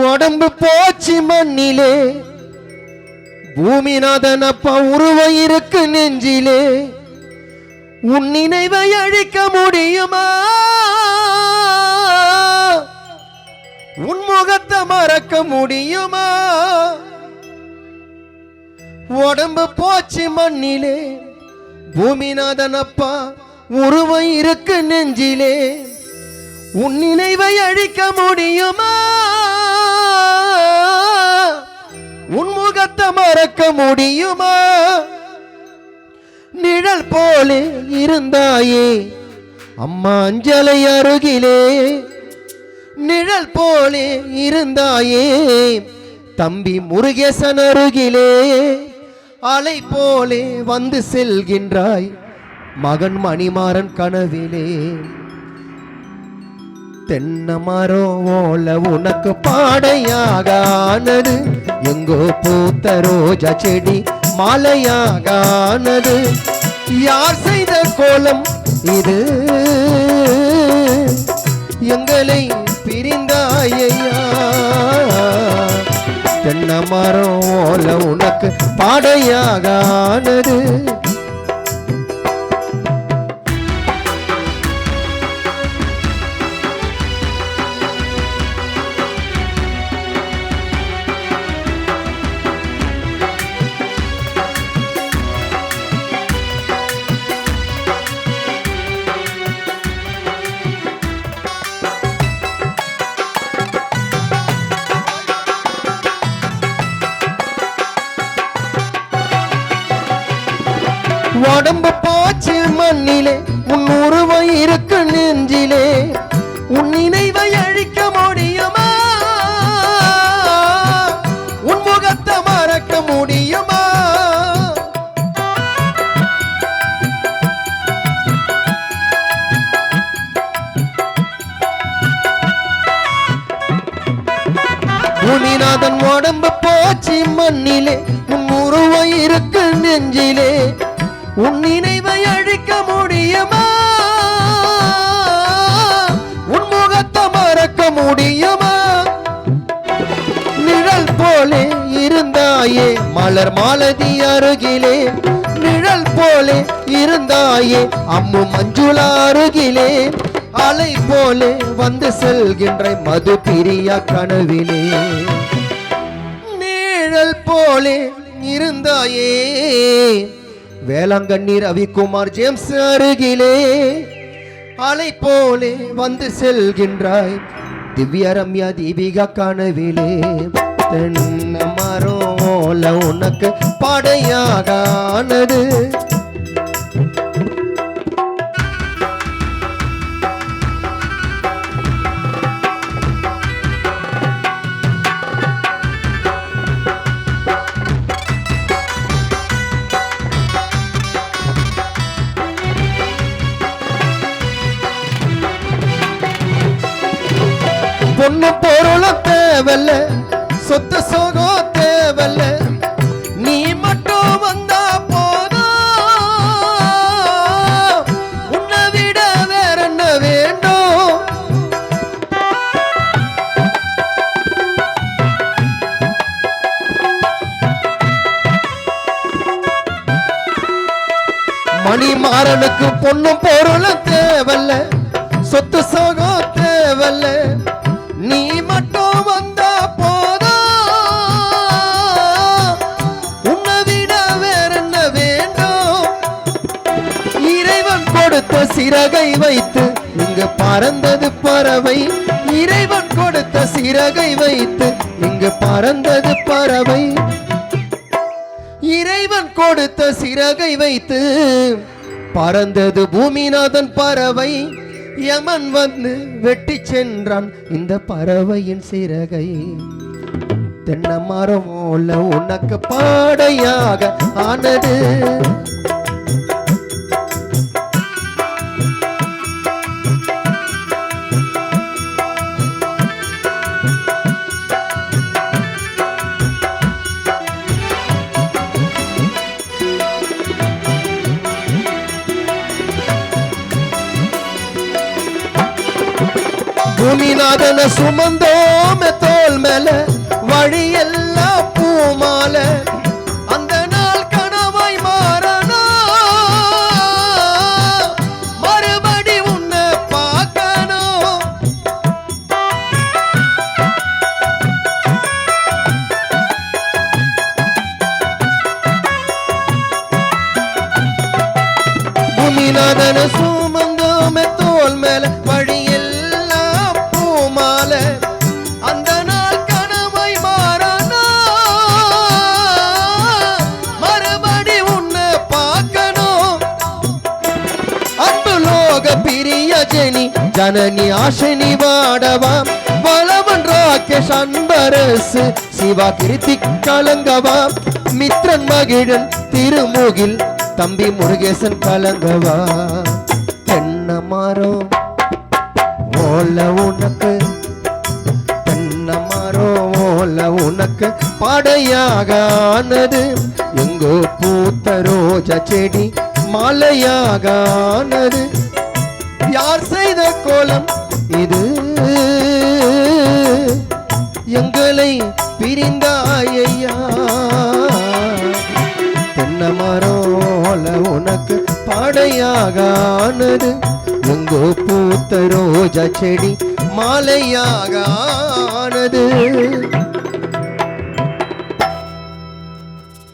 உடம்பு போச்சு மண்ணிலே பூமிநாதன் அப்பா உருவம் இருக்கு நெஞ்சிலே உன் நினைவை அழிக்க முடியுமா உன் முகத்தை மறக்க முடியுமா உடம்பு போச்சு மண்ணிலே பூமிநாதன் அப்பா உருவம் இருக்கு நெஞ்சிலே உன் நினைவை அழிக்க முடியுமா உன் முகத்தை மறக்க முடியுமா நிழல் போலே இருந்தாயே அம்மா அஞ்சலை அருகிலே நிழல் போலே இருந்தாயே தம்பி முருகேசன் அருகிலே அலை போலே வந்து செல்கின்றாய் மகன் மணிமாறன் கனவிலே தென்னமரோ ஓல உனக்கு பாடையாக ஆனது எங்கோ பூத்த ரோஜா செடி மாலையாக ஆனது யார் செய்த கோலம் இது எங்களை பிரிந்தாயையா தென்னமரோ ஓல உனக்கு பாடையாக ஆனது உடம்பு போச்சு மண்ணிலே உன் உருவம் இருக்கு நெஞ்சிலே உன் நினைவை அழிக்க முடியுமா உன் முகத்தை மறக்க முடியுமா பூமிநாதன் உடம்பு போச்சு மண்ணிலே உன் உருவம் இருக்கு நெஞ்சிலே உன் நினைவை அழிக்க முடியுமா உன் முகத்தை மறக்க முடியுமா நிழல் போலே இருந்தாயே மலர் மாலதி அருகிலே நிழல் போலே இருந்தாயே அம்மு மஞ்சுளா அருகிலே அலை போலே வந்து செல்கின்ற மது பிரியா கனவிலே நிழல் போலே இருந்தாயே வேளாங்கண்ணி ரவிக்குமார் ஜேம்ஸ் அருகிலே அலை போலே வந்து செல்கின்றாய் திவ்ய ரம்யா தீபிகா கனவிலே தென்னமரோல உனக்கு படையாக ஆனது பொண்ணு பொருளும் தேவல்ல சொத்து சோகம் தேவல்ல நீ மட்டும் வந்தா போதும் உன்னை விட வேற என்ன வேண்டும் மணிமாறனுக்கு பொண்ணு பொருளும் தேவல்ல சொத்து சோகம் தேவல்ல நீ மட்டும் வந்தா போதும் உன்னை விட வேற என்ன வேண்டும் இறைவன் கொடுத்த சிறகை வைத்து இங்கு பறந்தது பறவை இறைவன் கொடுத்த சிறகை வைத்து இங்கு பறந்தது பறவை இறைவன் கொடுத்த சிறகை வைத்து பறந்தது பூமிநாதன் பறவை யமன் வந்து வெட்டி சென்றான் இந்த பறவையின் சிறகை தென்னமரம் போல உனக்கு பாடையாக ஆனது பூமிநாதன சுமந்தோமே தோல் மேல வழியெல்லாம் பூமால அந்த நாள் கனவாய் மாறனா மறுபடி உன்னை பார்க்கணும் பூமிநாதன சுமந்தோமே தோல் மேல வழியெல்லாம் பூமால அந்த நாள் கனவை மாறனா மறுபடி உன்னை பார்க்கணும் அன்பு லோக பிரிய ஜெனி ஜனனி ஆசனி வாடவா வளவன் ராகேஷ் அன்பரசு சிவா கிருத்தி கலங்கவா மித்ரன் மகிழன் திருமுகில் தம்பி முருகேசன் கலங்கவா தென்னை மரம் ஓல உனக்கு தென்னை மரம் ஓல உனக்கு படையாக ஆனது எங்கோ பூத்த ரோஜா செடி மாலையாக ஆனது யார் செய்த கோலம் இது எங்களை பிரிந்தாயையா தென்னை மரம் உனக்கு பாடையாக ஆனது எங்கோ பூத்த ரோஜா செடி மாலையாக ஆனது